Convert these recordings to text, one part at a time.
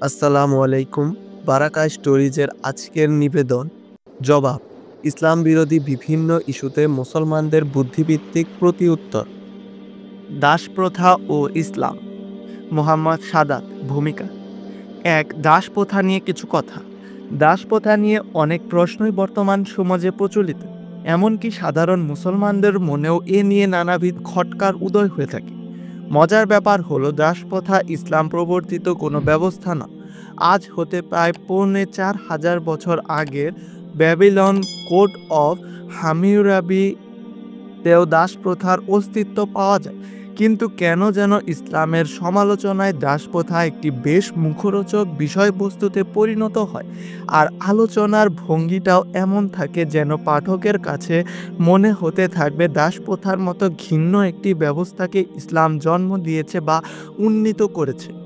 আসসালামু আলাইকুম। বারাকা স্টোরিজের আজকের নিবেদন জবাব, ইসলাম বিরোধী বিভিন্ন ইস্যুতে মুসলমানদের বুদ্ধিভিত্তিক প্রতিউত্তর। দাসপ্রথা ও ইসলাম। মোহাম্মদ সাদাত। ভূমিকা। দাসপ্রথা নিয়ে কিছু কথা। দাসপ্রথা নিয়ে অনেক প্রশ্নই বর্তমান সমাজে প্রচলিত, এমনকি সাধারণ মুসলমানদের মনেও এ নিয়ে নানাবিধ খটকার উদয় হয়ে থাকে। মজার ব্যাপার হলো, দাসপ্রথা ইসলাম প্রবর্তিত কোনো ব্যবস্থা না। আজ হতে প্রায় ৪,৫০০ বছর আগের ব্যাবিলন কোড অফ হামিউরাবিতেও দাসপ্রথার অস্তিত্ব পাওয়া যায়। কিন্তু কেন যেন ইসলামের সমালোচনায় দাসপ্রথা একটি বেশ মুখরোচক বিষয়বস্তুতে পরিণত হয়, আর আলোচনার ভঙ্গিটাও এমন থাকে যেন পাঠকের কাছে মনে হতে থাকবে দাসপ্রথার মতো ঘৃণ্য একটি ব্যবস্থাকে ইসলাম জন্ম দিয়েছে বা উন্নীত করেছে।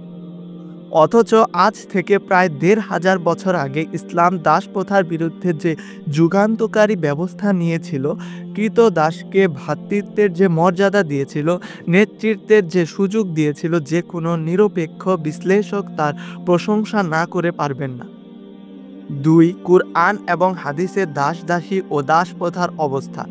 অথচ আজ থেকে প্রায় ১,৫০০ বছর আগে ইসলাম দাসপ্রথার বিরুদ্ধে যে যুগান্তকারী ব্যবস্থা নিয়েছিল, ক্রীতদাসকে ভ্রাতৃত্বের যে মর্যাদা দিয়েছিল, নেতৃত্বের যে সুযোগ দিয়েছিল, যে কোনো নিরপেক্ষ বিশ্লেষক তার প্রশংসা না করে পারবেন না। ২. কুরআন এবং হাদিসে দাস-দাসী ও দাসপ্রথার অবস্থা।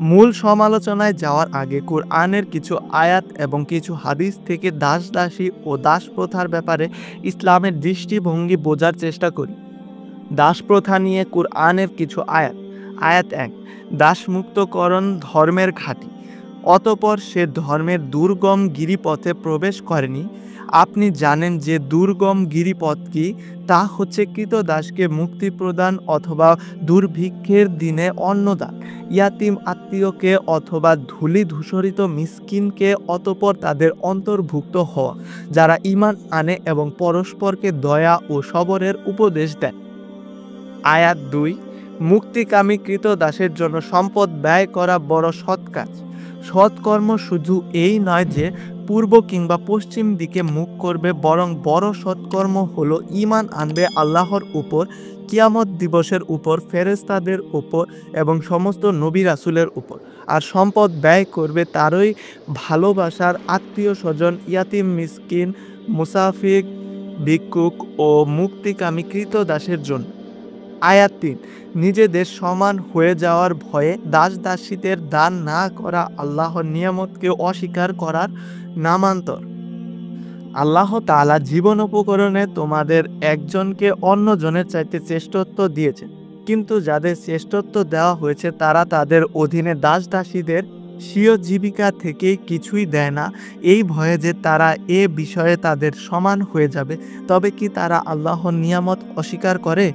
মূল সমালোচনায় যাওয়ার আগে কুরআনের কিছু আয়াত এবং কিছু হাদিস থেকে দাস-দাসী ও দাসপ্রথার ব্যাপারে ইসলামের দৃষ্টিভঙ্গি বোঝার চেষ্টা করি। দাসপ্রথা নিয়ে কুরআনের কিছু আয়াত। আয়াত ১। দাসমুক্তকরণ ধর্মের ঘাঁটি। অতঃপর সে ধর্মের দুর্গম গিরিপথে প্রবেশ করেনি। আপনি জানেন যে দুর্গম গিরিপথ কি? তা হচ্ছে ক্রীতদাসকে মুক্তি প্রদান অথবা দুর্ভিক্ষের দিনে অন্নদান, ইয়াতিম আত্মীয়কে অথবা ধূলিধূসরিত মিসকিনকে, অতঃপর তাদের অন্তর্ভুক্ত হওয়া যারা ঈমান আনে এবং পরস্পরকে দয়া ও সবরের উপদেশ দেয়। আয়াত ২। মুক্তিকামী ক্রীতদাসের জন্য সম্পদ ব্যয় করা বড় সৎ কাজ। সৎকর্ম শুধু এই নয় যে পূর্ব কিংবা পশ্চিম দিকে মুখ করবে, বরং বড় সৎকর্ম হলো ঈমান আনবে আল্লাহর উপর, কিয়ামত দিবসের উপর, ফেরেশতাদের উপর এবং সমস্ত নবী রাসূলের উপর। আর সম্পদ ব্যয় করবে তারই ভালোবাসার আত্মীয় স্বজন, ইয়াতিম, মিসকিন, মুসাফির, ভিক্ষুক ও মুক্তিকামী ক্রীতদাসের জন্য। আয়াত ৩। নিজেদের সমান হয়ে যাওয়ার ভয়ে দাস-দাসীদের দান না করা আল্লাহর নিয়ামতকে অস্বীকার করার নামান্তর। আল্লাহ তাআলা জীবনোপকরণে তোমাদের একজনকে অন্যজনের চাইতে শ্রেষ্ঠত্ব দিয়েছেন, কিন্তু যাদের শ্রেষ্ঠত্ব দেওয়া হয়েছে তারা তাদের অধীনে দাস-দাসীদের স্বীয় জীবিকা থেকে কিছুই দেয় না, এই ভয়ে যে তারা এ বিষয়ে তাদের সমান হয়ে যাবে। তবে কি তারা আল্লাহর নিয়ামত অস্বীকার করে?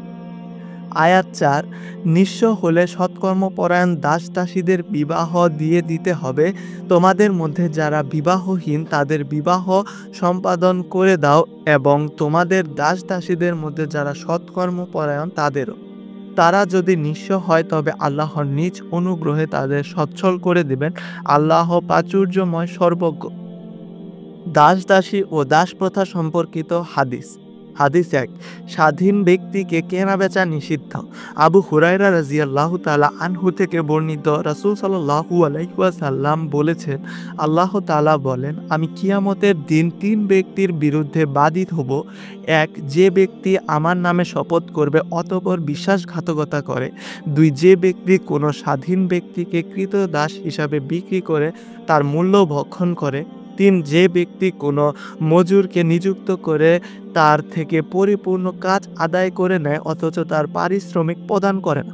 আয়াত ৪। নিঃস্ব হলে সৎকর্মপরায়ণ দাস-দাসীদের বিবাহ দিয়ে দিতে হবে। তোমাদের মধ্যে যারা বিবাহহীন তাদের বিবাহ সম্পাদন করে দাও, এবং তোমাদের দাস-দাসীদের মধ্যে যারা সৎকর্মপরায়ণ তাদেরও। তারা যদি নিঃস্ব হয় তবে আল্লাহর নিজ অনুগ্রহে তাদের সচ্ছল করে দেবেন। আল্লাহ প্রাচুর্যময়, সর্বজ্ঞ। দাস-দাসী ও দাসপ্রথা সম্পর্কিত হাদিস। হাদিস ১। স্বাধীন ব্যক্তিকে কেনাবেচা নিষিদ্ধ। আবু হুরায়রা রাদিয়াল্লাহু তাআলা আনহু থেকে বর্ণিত, রাসূল সাল্লাল্লাহু আলাইহি ওয়াসাল্লাম বলেছেন, আল্লাহ তাআলা বলেন, আমি কিয়ামতের দিন ৩ ব্যক্তির বিরুদ্ধে বাদী হব। ১. যে ব্যক্তি আমার নামে শপথ করবে অতঃপর বিশ্বাসঘাতকতা করে। ২. যে ব্যক্তি কোনো স্বাধীন ব্যক্তিকে ক্রীতদাস হিসাবে বিক্রি করে তার মূল্য ভক্ষণ করে। ৩. যে ব্যক্তি কোনো মজুরকে নিযুক্ত করে তার থেকে পরিপূর্ণ কাজ আদায় করে নেয় অথচ তার পারিশ্রমিক প্রদান করে না।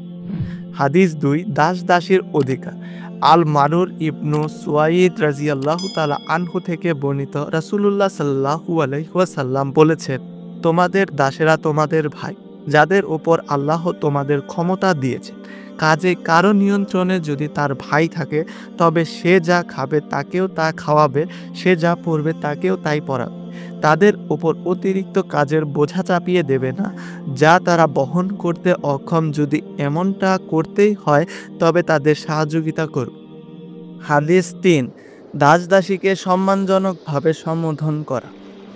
হাদিস ২। দাস-দাসীর অধিকার। আল মারুর ইবনু সুয়াইদ রাদিয়াল্লাহু তাআলা আনহু থেকে বর্ণিত, রাসূলুল্লাহ সাল্লাল্লাহু আলাইহি ওয়াসাল্লাম বলেছেন, তোমাদের দাসেরা তোমাদের ভাই, যাদের উপর আল্লাহ তোমাদের ক্ষমতা দিয়েছেন। কাজে কারো নিয়ন্ত্রণে যদি তার ভাই থাকে, তবে সে যা খাবে তাকেও তা খাওয়াবে, সে যা পরবে তাকেও তাই পরাবে। তাদের উপর অতিরিক্ত কাজের বোঝা চাপিয়ে দেবে না যা তারা বহন করতে অক্ষম। যদি এমনটা করতেই হয় তবে তাদের সহযোগিতা করো। হাদিস ৩। দাস-দাসীকে সম্মানজনকভাবে সম্বোধন করা।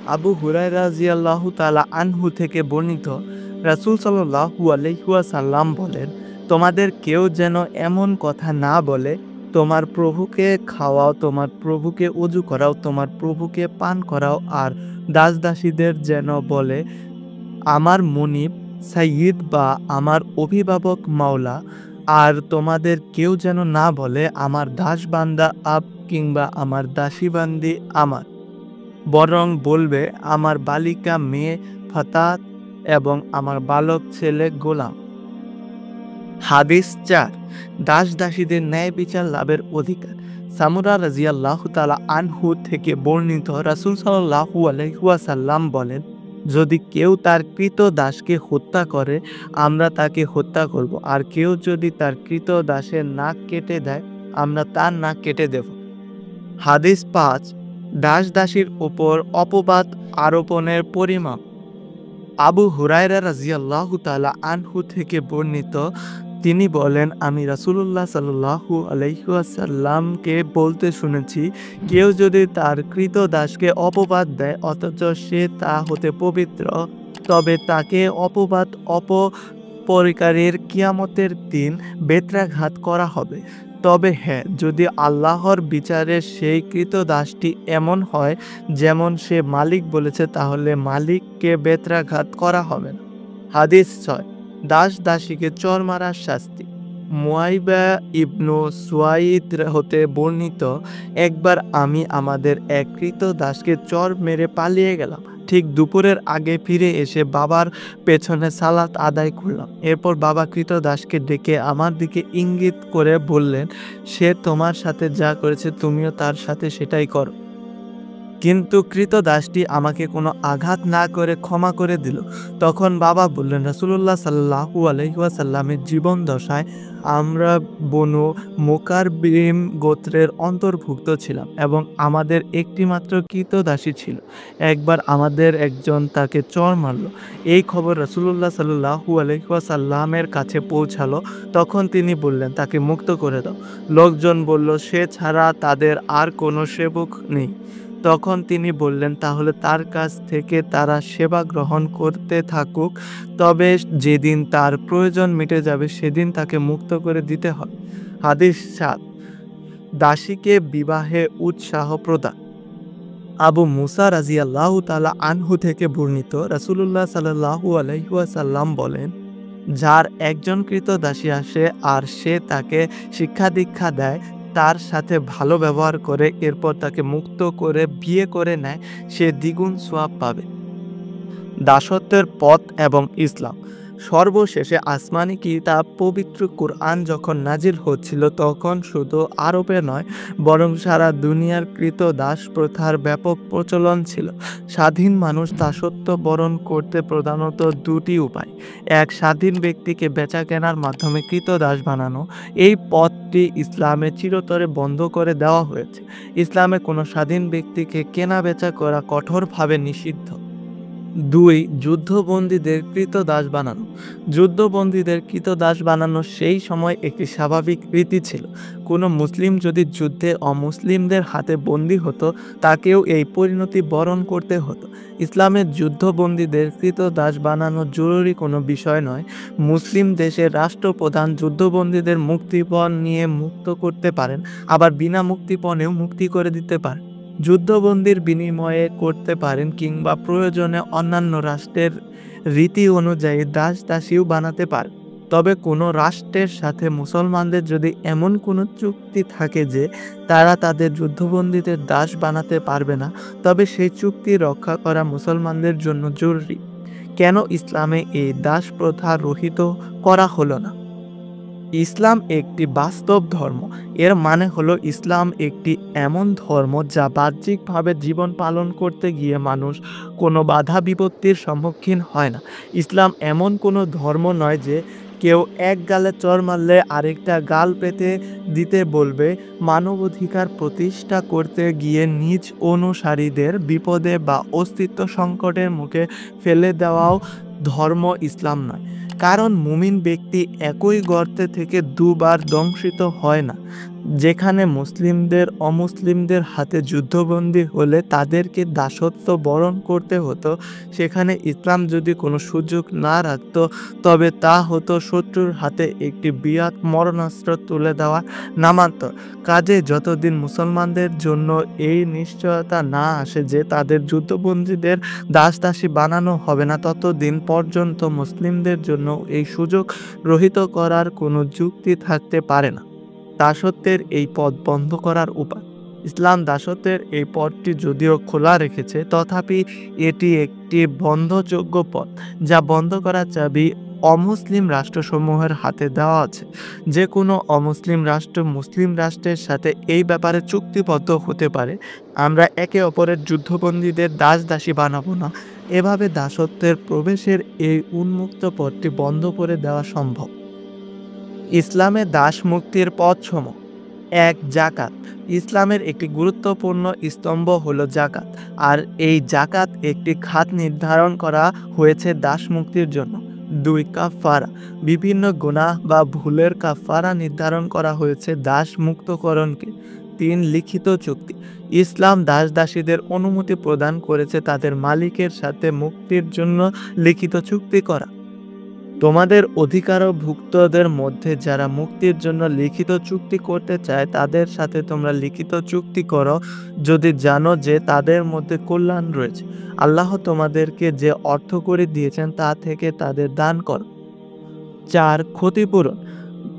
আবু হুরায়রা রাদিয়াল্লাহু তাআলা আনহু থেকে বর্ণিত, রাসূল সাল্লাল্লাহু আলাইহি ওয়াসাল্লাম বলেন, তোমাদের কেউ যেন এমন কথা না বলে, তোমার প্রভুকে খাওয়াও, তোমার প্রভুকে ওযু করাও, তোমার প্রভুকে পান করাও, আর দাস-দাসীদের যেন বলে, আমার মনিব সাইয়্যিদ বা আমার অভিভাবক মাওলা, আর তোমাদের কেউ যেন না বলে আমার দাস বান্দা আব কিংবা আমার দাসী বান্দি আমার, বরং বলবে আমার বালিকা মেয়ে ফাতাত এবং আমার বালক ছেলে গোলাম। হাদিস ৪। দাস দাসীদের ন্যায় বিচার লাভের অধিকার। সামুরা রাদিয়াল্লাহু তাআলা আনহু থেকে বর্ণিত, রাসূল সাল্লাল্লাহু আলাইহি ওয়াসাল্লাম বলেন, যদি কেউ তার কৃত দাসকে হত্যা করে আমরা তাকে হত্যা করব, আর কেউ যদি তার কৃত দাসের নাক কেটে দেয় আমরা তার নাক কেটে দেব। হাদিস ৫। দাস দাসীর উপর অপবাদ আরোপণের পরিমাপ। আবু হুরায়রা রাদিয়াল্লাহু তাআলা আনহু থেকে বর্ণিত, তিনি বলেন, আমি রাসূলুল্লাহ সাল্লাল্লাহু আলাইহি ওয়াসাল্লামকে বলতে শুনেছি, কেউ যদি তার কৃত দাসকে অপবাদ দেয় অথচ সে তা হতে পবিত্র, তবে তাকে অপবাদ অপরিকারীর কিয়ামতের দিন বেত্রাঘাত করা হবে। তবে হ্যাঁ, যদি আল্লাহর বিচারে সেই কৃত দাসটি এমন হয় যেমন সে মালিক বলেছে, তাহলে মালিককে বেত্রাঘাত করা হবে না। হাদিস ৬। দাস দাসীকে চর মারার শাস্তি। মুয়াইবা ইবনু সুয়াইদ হতে বর্ণিত, একবার আমি আমাদের এক কৃত দাসকে চর মেরে পালিয়ে গেলাম। ঠিক দুপুরের আগে ফিরে এসে বাবার পেছনে সালাত আদায় করলাম। এরপর বাবা কৃত দাসকে ডেকে আমার দিকে ইঙ্গিত করে বললেন, সে তোমার সাথে যা করেছে তুমিও তার সাথে সেটাই করো। কিন্তু কৃত দাসটি আমাকে কোনো আঘাত না করে ক্ষমা করে দিল। তখন বাবা বললেন, রাসূলুল্লাহ সাল্লাল্লাহু আলাইহি ওয়াসাল্লামের জীবন দশায় আমরা বনু মুকারবিম গোত্রের অন্তর্ভুক্ত ছিলাম এবং আমাদের একটিমাত্র কৃত দাসী ছিল। একবার আমাদের একজন তাকে চড় মারল। এই খবর রাসূলুল্লাহ সাল্লাল্লাহু আলাইহি ওয়াসাল্লামের কাছে পৌঁছালো। তখন তিনি বললেন, তাকে মুক্ত করে দাও। লোকজন বলল, সে ছাড়া তাদের আর কোনো সেবক নেই। তখন তিনি বললেন, তাহলে তার কাছ থেকে তারা সেবা গ্রহণ করতে থাকুক, তবে যেদিন তার প্রয়োজন মিটে যাবে সেদিন তাকে মুক্ত করে দিতে হবে। হাদিস ৭। দাসীকে বিবাহে উৎসাহ প্রদান। আবু মুসা রাদিয়াল্লাহু তাআলা আনহু থেকে বর্ণিত, রাসূলুল্লাহ সাল্লাল্লাহু আলাইহি ওয়াসাল্লাম বলেন, যার একজন কৃত দাসী আসে আর সে তাকে শিক্ষা দীক্ষা দেয়, তার সাথে ভালো ব্যবহার করে, এরপর তাকে মুক্ত করে বিয়ে করে নেয়, সে দ্বিগুণ সওয়াব পাবে। দাসত্বের পথ এবং ইসলাম। সর্বশেষে আসমানি কিতাব পবিত্র কুরআন যখন নাজিল হচ্ছিল, তখন শুধু আরবে নয় বরং সারা দুনিয়ার কৃত দাস প্রথার ব্যাপক প্রচলন ছিল। স্বাধীন মানুষ দাসত্ব বরণ করতে প্রধানত দুটি উপায়। এক, স্বাধীন ব্যক্তিকে বেচা কেনার মাধ্যমে কৃত দাস বানানো। এই পথটি ইসলামে চিরতরে বন্ধ করে দেওয়া হয়েছে। ইসলামে কোনো স্বাধীন ব্যক্তিকে কেনা বেচা করা কঠোরভাবে নিষিদ্ধ। ২, যুদ্ধবন্দীদের কৃতদাস বানানো। যুদ্ধবন্দীদের কৃতদাস বানানো সেই সময় একটি স্বাভাবিক রীতি ছিল। কোনো মুসলিম যদি যুদ্ধে অমুসলিমদের হাতে বন্দী হতো, তাকেও এই পরিণতি বরণ করতে হতো। ইসলামের যুদ্ধবন্দীদের কৃতদাস বানানো জরুরি কোনো বিষয় নয়। মুসলিম দেশের রাষ্ট্রপ্রধান যুদ্ধবন্দীদের মুক্তিপণ নিয়ে মুক্ত করতে পারেন, আবার বিনা মুক্তিপণেও মুক্তি করে দিতে পারেন। যুদ্ধবন্দির বিনিময়ে করতে পারেন, কিংবা প্রয়োজনে অন্যান্য রাষ্ট্রের রীতি অনুযায়ী দাস দাসীও বানাতে পারেন। তবে কোনো রাষ্ট্রের সাথে মুসলমানদের যদি এমন কোনো চুক্তি থাকে যে তারা তাদের যুদ্ধবন্দীদের দাস বানাতে পারবে না, তবে সেই চুক্তি রক্ষা করা মুসলমানদের জন্য জরুরি। কেন ইসলামে এই দাস প্রথা রহিত করা হলো না? ইসলাম একটি বাস্তব ধর্ম। এর মানে হলো ইসলাম একটি এমন ধর্ম যা বাহ্যিকভাবে জীবন পালন করতে গিয়ে মানুষ কোনো বাধা বিপত্তির সম্মুখীন হয় না। ইসলাম এমন কোনো ধর্ম নয় যে কেউ এক গালে চড় মারলে আরেকটা গাল পেতে দিতে বলবে। মানবাধিকার প্রতিষ্ঠা করতে গিয়ে নিজ অনুসারীদের বিপদে বা অস্তিত্ব সংকটের মুখে ফেলে দেওয়াও ধর্ম ইসলাম নয়। কারণ মুমিন ব্যক্তি একই গর্তে থেকে দুবার দংশিত হয় না। যেখানে মুসলিমদের অমুসলিমদের হাতে যুদ্ধবন্দী হলে তাদেরকে দাসত্ব বরণ করতে হতো, সেখানে ইসলাম যদি কোনো সুযোগ না রাখত, তবে তা হতো শত্রুর হাতে একটি বিরাট মরণাস্ত্র তুলে দেওয়া নামান্তর। কাজে যতদিন মুসলমানদের জন্য এই নিশ্চয়তা না আসে যে তাদের যুদ্ধবন্দীদের দাসদাসী বানানো হবে না, ততদিন পর্যন্ত মুসলিমদের জন্য এই সুযোগ রহিত করার কোনো যুক্তি থাকতে পারে না। দাসত্বের এই পথ বন্ধ করার উপায়। ইসলাম দাসত্বের এই পথটি যদিও খোলা রেখেছে, তথাপি এটি একটি বন্ধযোগ্য পথ, যা বন্ধ করার চাবি অমুসলিম রাষ্ট্রসমূহের হাতে দেওয়া আছে। যে কোনো অমুসলিম রাষ্ট্র মুসলিম রাষ্ট্রের সাথে এই ব্যাপারে চুক্তিবদ্ধ হতে পারে। আমরা একে অপরের যুদ্ধবন্দীদের দাসদাসী বানাবো না। এভাবে দাসত্বের প্রবেশের এই উন্মুক্ত পথটি বন্ধ করে দেওয়া সম্ভব। ইসলামে দাস মুক্তির পথসমূহ। ১. জাকাত। ইসলামের একটি গুরুত্বপূর্ণ স্তম্ভ হলো জাকাত, আর এই জাকাত একটি খাত নির্ধারণ করা হয়েছে দাস মুক্তির জন্য। ২. কাফফারা। বিভিন্ন গুনাহ বা ভুলের কাফফারা নির্ধারণ করা হয়েছে দাস মুক্তকরণকে। ৩. লিখিত চুক্তি। ইসলাম দাস দাসীদের অনুমতি প্রদান করেছে তাদের মালিকের সাথে মুক্তির জন্য লিখিত চুক্তি করা। তোমাদের অধিকারভুক্তদের মধ্যে যারা মুক্তির জন্য লিখিত চুক্তি করতে চায়, তাদের সাথে তোমরা লিখিত চুক্তি করো, যদি জানো যে তাদের মধ্যে কল্যাণ রয়েছে। আল্লাহ তোমাদেরকে যে অর্থ করে দিয়েছেন তা থেকে তাদের দান করো। ৪. ক্ষতিপূরণ।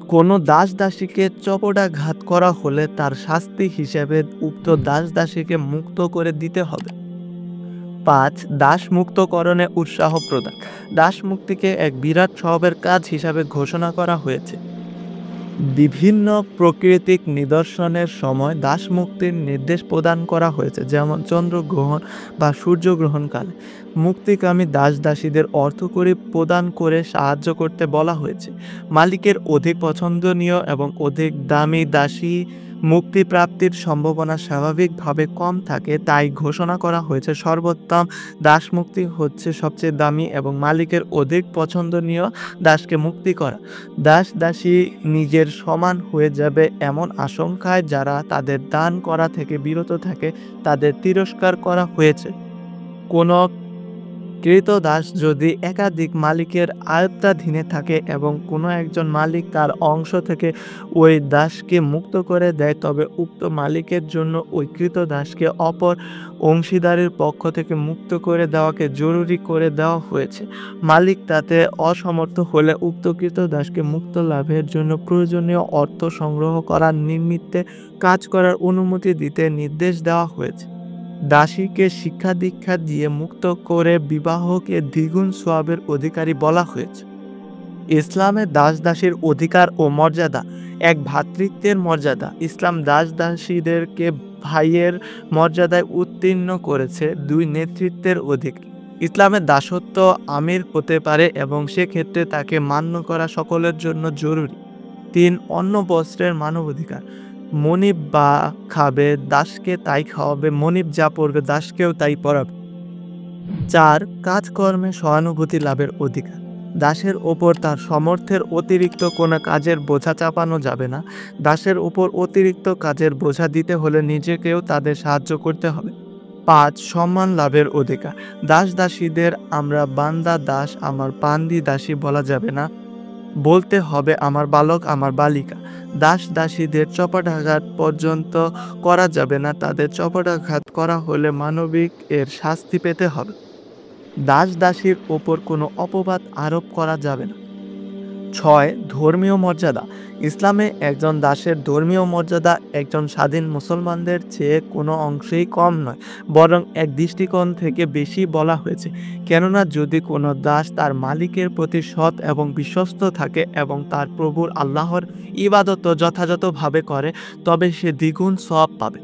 কোনো দাস দাসীকে চপেটাঘাত করা হলে তার শাস্তি হিসেবে উক্ত দাস দাসীকে মুক্ত করে দিতে হবে। ৫. দাস মুক্তকরণে উৎসাহ প্রদান। দাস মুক্তিকে এক বিরাট সওয়াবের কাজ হিসাবে ঘোষণা করা হয়েছে। বিভিন্ন প্রাকৃতিক নিদর্শনের সময় দাস মুক্তির নির্দেশ প্রদান করা হয়েছে, যেমন চন্দ্রগ্রহণ বা সূর্যগ্রহণকালে। মুক্তিকামী দাস দাসীদের অর্থকড়ি প্রদান করে সাহায্য করতে বলা হয়েছে। মালিকের অধিক পছন্দনীয় এবং অধিক দামি দাসী মুক্তি প্রাপ্তির সম্ভাবনা স্বাভাবিকভাবে কম থাকে, তাই ঘোষণা করা হয়েছে সর্বোত্তম দাস মুক্তি হচ্ছে সবচেয়ে দামি এবং মালিকের অধিক পছন্দনীয় দাসকে মুক্তি করা। দাস দাসী নিজের সমান হয়ে যাবে এমন আশঙ্কায় যারা তাদের দান করা থেকে বিরত থাকে, তাদের তিরস্কার করা হয়েছে। কোনো ক্রীতদাস যদি একাধিক মালিকের আয়ত্তাধীনে থাকে এবং কোনো একজন মালিক তার অংশ থেকে ওই দাসকে মুক্ত করে দেয়, তবে উক্ত মালিকের জন্য ওই ক্রীতদাসকে অপর অংশীদারের পক্ষ থেকে মুক্ত করে দেওয়াকে জরুরি করে দেওয়া হয়েছে। মালিক তাতে অসমর্থ হলে উক্ত ক্রীতদাসকে মুক্ত লাভের জন্য প্রয়োজনীয় অর্থ সংগ্রহ করার নিমিত্তে কাজ করার অনুমতি দিতে নির্দেশ দেওয়া হয়েছে। দাসীকে শিক্ষা দীক্ষা দিয়ে মুক্ত করে বিবাহকে দ্বিগুণ সওয়াবের অধিকারী বলা হয়েছে। ইসলামে দাস দাসীর অধিকার ও মর্যাদা। ১. ভ্রাতৃত্বের মর্যাদা। ইসলাম দাস দাসীদেরকে ভাইয়ের মর্যাদায় উত্তীর্ণ করেছে। ২. নেতৃত্বের অধিকার। ইসলামে দাসত্ব আমির হতে পারে এবং সেক্ষেত্রে তাকে মান্য করা সকলের জন্য জরুরি। ৩. অন্ন বস্ত্রের মানবাধিকার। মনিব বা খাবে, দাসকে তাই খাওয়াবে, মনিব যা পরবে দাসকেও তাই পরাবে। ৪. কাজকর্মে সহানুভূতি লাভের অধিকার। দাসের ওপর তার সামর্থ্যের অতিরিক্ত কোনো কাজের বোঝা চাপানো যাবে না। দাসের ওপর অতিরিক্ত কাজের বোঝা দিতে হলে নিজেকেও তাদের সাহায্য করতে হবে। ৫. সম্মান লাভের অধিকার। দাস দাসীদের আমরা বান্দা দাস, আমার বান্দি দাসী বলা যাবে না, বলতে হবে আমার বালক, আমার বালিকা। দাস দাসীদের চপেটাঘাত পর্যন্ত করা যাবে না, তাদের চপেটাঘাত করা হলে মানবিক এর শাস্তি পেতে হবে। দাস দাসীর ওপর কোনো অপবাদ আরোপ করা যাবে না। ৬. ধর্মীয় মর্যাদা। ইসলামে একজন দাসের ধর্মীয় মর্যাদা একজন স্বাধীন মুসলমানদের চেয়ে কোনো অংশেই কম নয়, বরং এক দৃষ্টিকোণ থেকে বেশি বলা হয়েছে। কেননা যদি কোনো দাস তার মালিকের প্রতি সৎ এবং বিশ্বস্ত থাকে এবং তার প্রভুর আল্লাহর ইবাদত যথাযথভাবে করে, তবে সে দ্বিগুণ সওয়াব পাবে।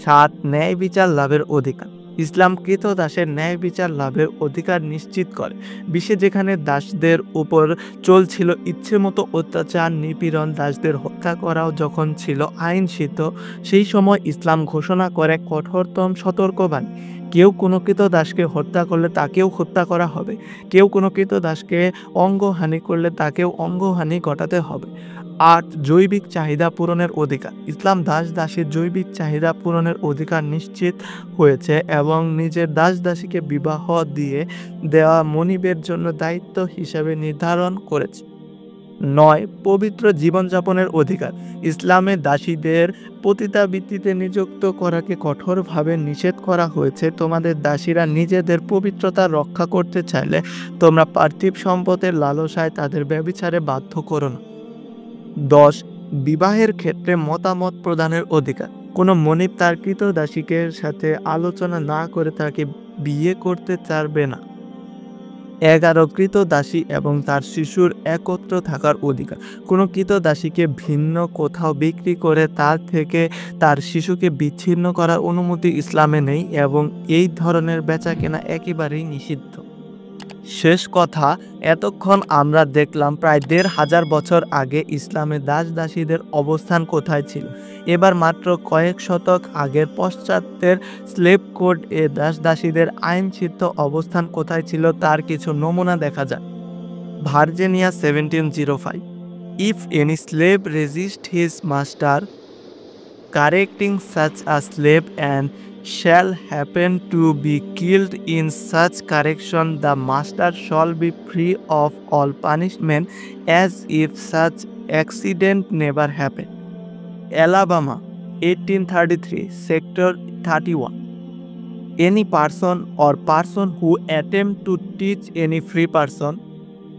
৭. ন্যায় বিচার লাভের অধিকার। ইসলাম ক্রীতদাসের ন্যায় বিচার লাভের অধিকার নিশ্চিত করে। বিশ্বে যেখানে দাসদের উপর চলছিল ইচ্ছেমতো অত্যাচার নিপীড়ন, দাসদের হত্যা করাও যখন ছিল আইনসিদ্ধ, সেই সময় ইসলাম ঘোষণা করে কঠোরতম সতর্কবাণী। কেউ কোনো ক্রীতদাসকে হত্যা করলে তাকেও হত্যা করা হবে, কেউ কোনো ক্রীতদাসকে অঙ্গহানি করলে তাকেও অঙ্গহানি ঘটাতে হবে। ৮. জৈবিক চাহিদা পূরণের অধিকার। ইসলাম দাস-দাসীর জৈবিক চাহিদা পূরণের অধিকার নিশ্চিত হয়েছে এবং নিজের দাস-দাসীকে বিবাহ দিয়ে দেওয়া মনিবের জন্য দায়িত্ব হিসেবে নির্ধারণ করেছে। ৯. পবিত্র জীবনযাপনের অধিকার। ইসলামে দাসীদের পতিতাবৃত্তিতে নিযুক্ত করাকে কঠোরভাবে নিষেধ করা হয়েছে। তোমাদের দাসীরা নিজেদের পবিত্রতা রক্ষা করতে চাইলে তোমরা পার্থিব সম্পদের লালসায় তাদের ব্যভিচারে বাধ্য করো না। ১০. বিবাহের ক্ষেত্রে মতামত প্রদানের অধিকার। কোনো মনিব তার কৃতদাসীকে সাথে আলোচনা না করে তাকে বিয়ে করতে চাইবে না। ১১. কৃতদাসী এবং তার শিশুর একত্র থাকার অধিকার। কোনো কৃতদাসীকে ভিন্ন কোথাও বিক্রি করে তার থেকে তার শিশুকে বিচ্ছিন্ন করার অনুমতি ইসলামে নেই এবং এই ধরনের বেচাকেনা একেবারেই নিষিদ্ধ। শেষ কথা, এতক্ষণ আমরা দেখলাম প্রায় ১৫০০ বছর আগে ইসলামে দাস-দাসীদের অবস্থান কোথায় ছিল। এবার মাত্র কয়েক শতক আগের পাশ্চাত্যের স্লেভ কোড এ দাস-দাসীদের আইনচিত্ত অবস্থান কোথায় ছিল তার কিছু নমুনা দেখা যাক। Virginia 1705. If any slave resist his master, correcting such a slave and shall happen to be killed in such correction, the master shall be free of all punishment as if such accident never happened. Alabama 1833, Sector 31. Any person or person who attempt to teach any free person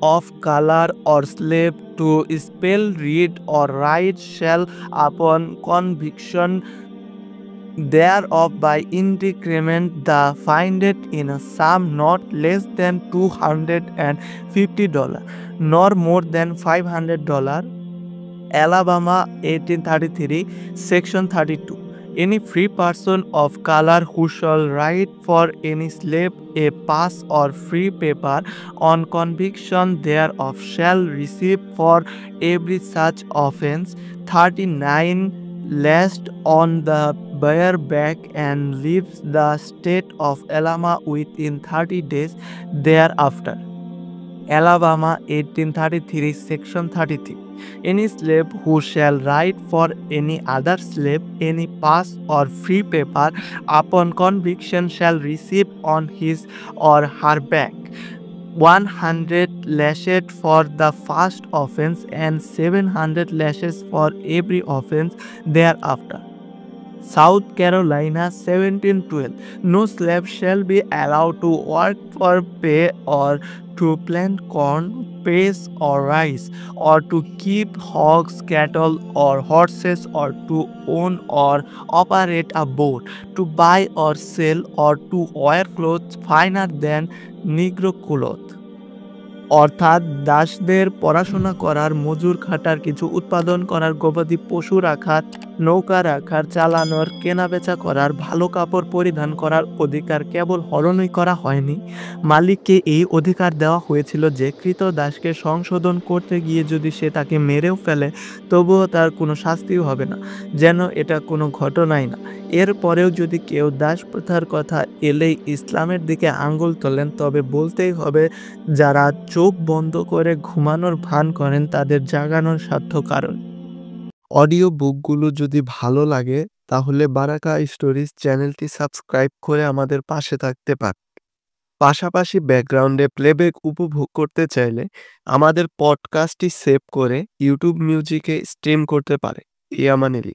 of color or slave to spell, read or write shall upon conviction thereof by indicrement the fined in a sum not less than $250 nor more than $500. Alabama 1833, Section 32. Any free person of color who shall write for any slave a pass or free paper on conviction thereof shall receive for every such offense 39 lashed on the bare back and leaves the state of Alabama within 30 days thereafter. Alabama 1833, Section 33. Any slave who shall write for any other slave any pass or free paper upon conviction shall receive on his or her back 100 lashes for the first offense and 700 lashes for every offense thereafter. South Carolina 1712. No slave shall be allowed to work for pay or to plant corn, maize or rice, or to keep hogs, cattle or horses, or to own or operate a boat, to buy or sell, or to wear clothes finer than Negro cloth. অর্থাৎ দাসদের পড়াশোনা করার, মজুর খাটার, কিছু উৎপাদন করার, গবাদি পশু রাখার, নৌকা রাখার, চালানোর, কেনাবেচা করার, ভালো কাপড় পরিধান করার অধিকার কেবল হরণই করা হয়নি, মালিককে এই অধিকার দেওয়া হয়েছিল যে কৃতদাসকে সংশোধন করতে গিয়ে যদি সে তাকে মেরেও ফেলে তবুও তার কোনো শাস্তিও হবে না, যেন এটা কোনো ঘটনাই না। এরপরেও যদি কেউ দাস প্রথার কথা এলেই ইসলামের দিকে আঙ্গুল তোলেন তবে বলতেই হবে যারা চোখ বন্ধ করে ঘুমানোর ভান করেন তাদের জাগানোর সাধ্য কারণ। অডিও বুকগুলো যদি ভালো লাগে তাহলে বারাকা স্টোরিজ চ্যানেলটি সাবস্ক্রাইব করে আমাদের পাশে থাকতে পারেন। পাশাপাশি ব্যাকগ্রাউন্ডে প্লেব্যাক উপভোগ করতে চাইলে আমাদের পডকাস্টটি সেভ করে ইউটিউব মিউজিকে স্ট্রিম করতে পারে। ইয়ামানেলি।